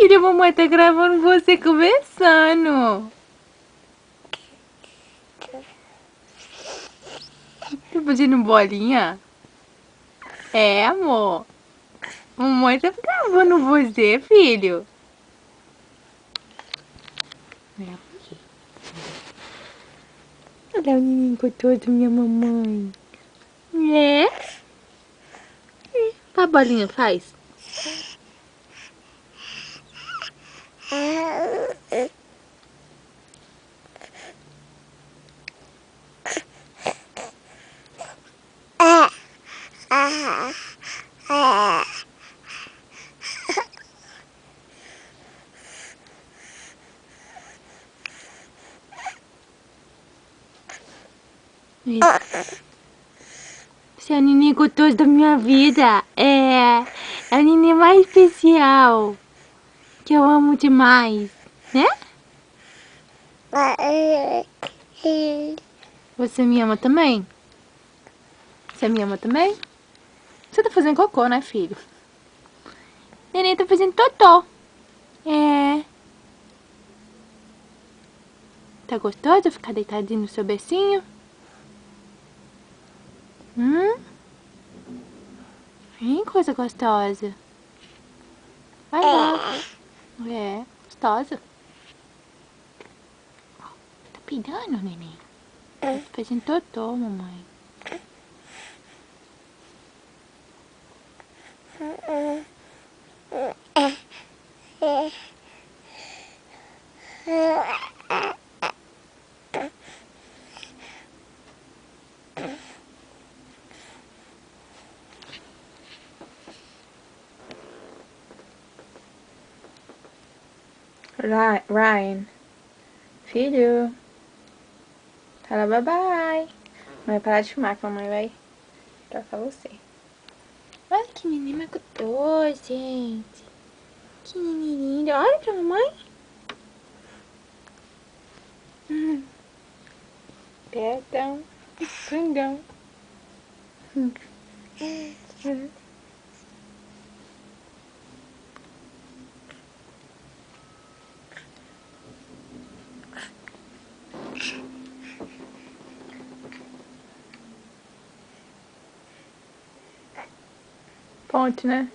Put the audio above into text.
filho, a mamãe tá gravando você conversando. Tá pedindo bolinha? É, amor. Mamãe tá gravando você, filho. Olha o menino gostoso, minha mamãe. É? A bolinha faz? Você é o neném gostoso da minha vida. É o neném mais especial. Que eu amo demais. Né? Você me ama também? Você me ama também? Você tá fazendo cocô, né, filho? Neném tá fazendo totó. É. Tá gostoso ficar deitadinho no seu bercinho? Coisa gostosa. Vai lá. É, gostosa. Tá peidando, neném? Tá fazendo totó, mamãe. Ryan, filho, fala bye bye. Não vai parar de filmar que a mamãe vai trocar você. Olha que menino mais gostoso, gente. Que menino lindo. Olha pra mamãe. Perdão, perdão. Ponte, né?